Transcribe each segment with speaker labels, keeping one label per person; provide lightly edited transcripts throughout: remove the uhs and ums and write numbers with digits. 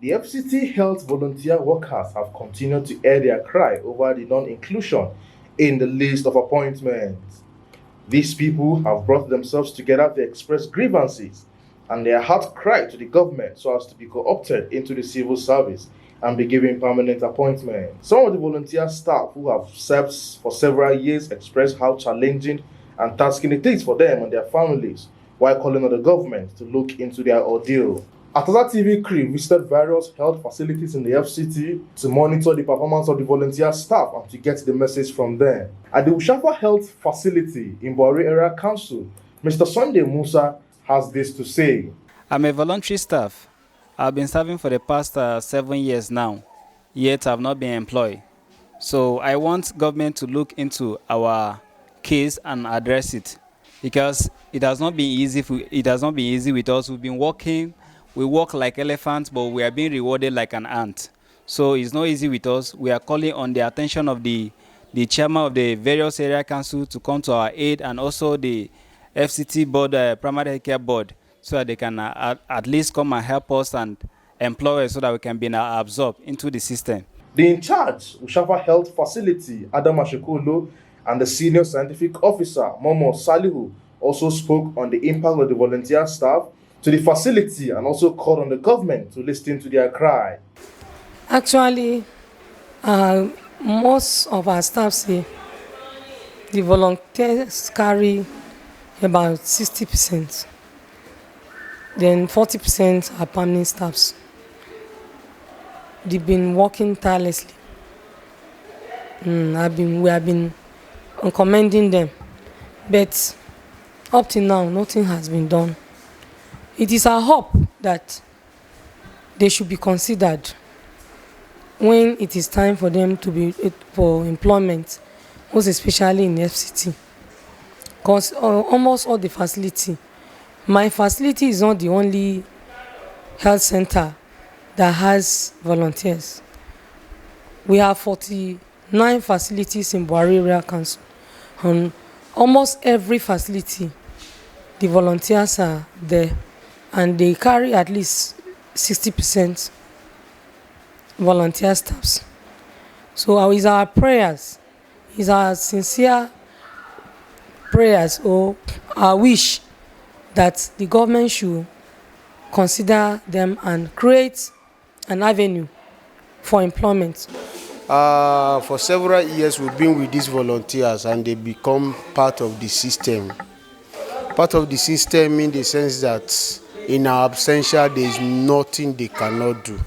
Speaker 1: The FCT Health Volunteer Workers have continued to air their cry over the non-inclusion in the list of appointments. These people have brought themselves together to express grievances and their heart cry to the government so as to be co-opted into the civil service and be given permanent appointments. Some of the volunteer staff who have served for several years express how challenging and tasking it is for them and their families, while calling on the government to look into their ordeal. ATASA TV crew visited various health facilities in the FCT to monitor the performance of the volunteer staff and to get the message from them. At the USHAFA Health Facility in Buhari Area Council, Mr. Sunday MUSA has this to say.
Speaker 2: I'm a voluntary staff. I've been serving for the past 7 years now, yet I've not been employed. So I want government to look into our case and address it, because it has not been easy. It has not been easy with us. We've been working. We work like elephants, but we are being rewarded like an ant. So it's not easy with us. We are calling on the attention of the chairman of the various area council to come to our aid, and also the FCT board, primary health care board, so that they can at least come and help us and employ us so that we can be absorbed into the system.
Speaker 1: The in charge, USHAFA Health Facility, ADAMA SHEKWOLO, and the senior scientific officer, MONOH SALIHU, also spoke on the impact of the volunteer staff to the facility and also called on the government to listen to their cry.
Speaker 3: Actually, most of our staff say the volunteers carry about 60%. Then 40% are permanent staffs. They've been working tirelessly. We have been commending them, but up till now, nothing has been done. It is our hope that they should be considered when it is time for them to be for employment, most especially in the FCT. Because almost all the facility, my facility is not the only health center that has volunteers. We have 49 facilities in Buhari Area Council. On almost every facility, the volunteers are there, and they carry at least 60% volunteer staffs. So it's our prayers, it's our sincere prayers or our wish that the government should consider them and create an avenue for employment.
Speaker 4: For several years we've been with these volunteers and they become part of the system. Part of the system in the sense that in our absentia there is nothing they cannot do.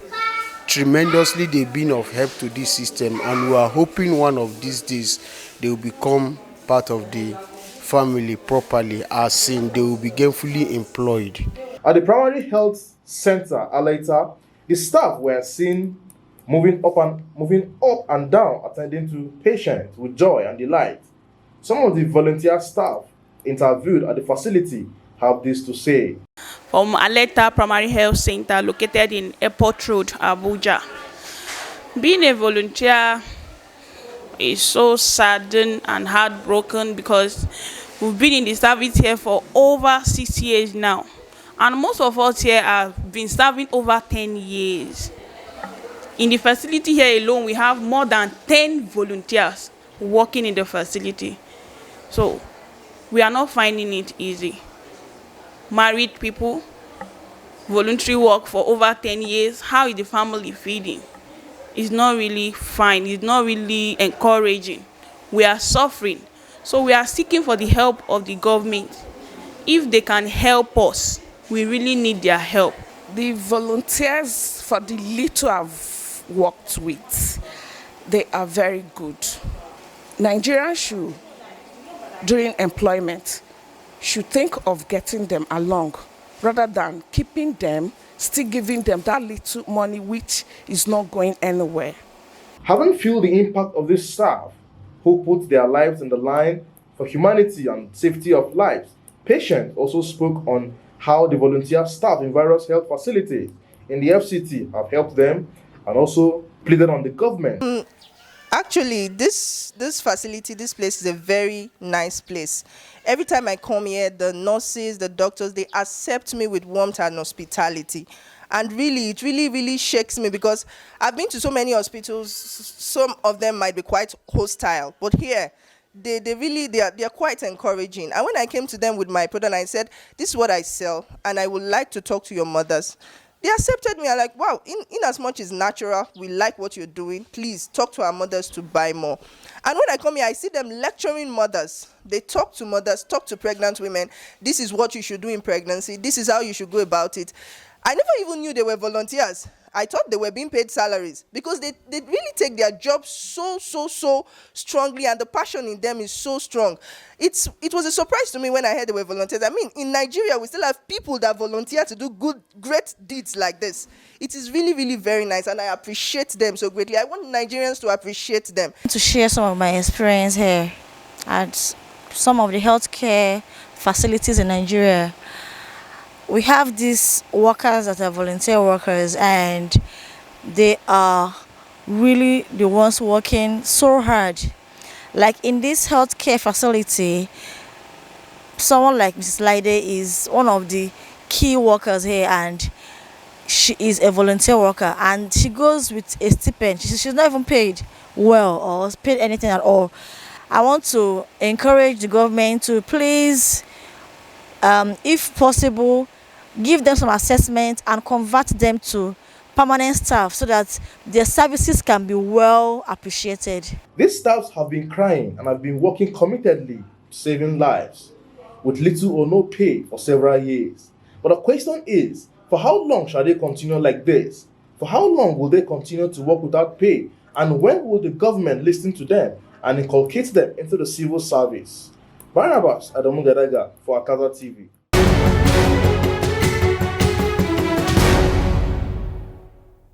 Speaker 4: Tremendously they've been of help to this system, and we are hoping one of these days they will become part of the family properly, as in they will be gainfully employed.
Speaker 1: At the primary health center, ALAITA, the staff were seen moving up and down, attending to patients with joy and delight. Some of the volunteer staff interviewed at the facility have this to say.
Speaker 5: From ALAITA Primary Health Center located in Airport Road, Abuja. Being a volunteer is so saddened and heartbroken because we've been in the service here for over 6 years now. And most of us here have been serving over 10 years. In the facility here alone, we have more than 10 volunteers working in the facility. So we are not finding it easy. Married people, voluntary work for over 10 years, how is the family feeding? It's not really fine, it's not really encouraging. We are suffering. So we are seeking for the help of the government. If they can help us, we really need their help.
Speaker 6: The volunteers, for the little I've worked with, they are very good. Nigerians should, during employment, should think of getting them along rather than keeping them, still giving them that little money which is not going anywhere.
Speaker 1: Having felt the impact of this staff who put their lives in the line for humanity and safety of lives, patients also spoke on how the volunteer staff in various health facilities in the FCT have helped them and also pleaded on the government.
Speaker 7: Actually, this facility, this place is a very nice place. Every time I come here, the nurses, the doctors, they accept me with warmth and hospitality. And really, it really shakes me, because I've been to so many hospitals. Some of them might be quite hostile, but here, they are quite encouraging. And when I came to them with my product, I said, this is what I sell, and I would like to talk to your mothers. They accepted me. I'm like, wow, in as much as natural, we like what you're doing. Please talk to our mothers to buy more. And when I come here, I see them lecturing mothers. They talk to mothers, talk to pregnant women. This is what you should do in pregnancy. This is how you should go about it. I never even knew they were volunteers. I thought they were being paid salaries, because they really take their job so strongly, and the passion in them is so strong. It was a surprise to me when I heard they were volunteers. I mean, in Nigeria, we still have people that volunteer to do great deeds like this. It is really very nice, and I appreciate them so greatly. I want Nigerians to appreciate them.
Speaker 8: To share some of my experience here at some of the healthcare facilities in Nigeria. We have these workers that are volunteer workers, and they are really the ones working so hard. Like in this healthcare facility, someone like Mrs. Laide is one of the key workers here, and she is a volunteer worker, and she goes with a stipend. She's not even paid well or paid anything at all. I want to encourage the government to please, if possible, give them some assessment and convert them to permanent staff, so that their services can be well appreciated.
Speaker 1: These staffs have been crying and have been working committedly, saving lives, with little or no pay for several years. But the question is, for how long shall they continue like this? For how long will they continue to work without pay? And when will the government listen to them and inculcate them into the civil service? Barnabas Adamu Gadaga for Akaza TV.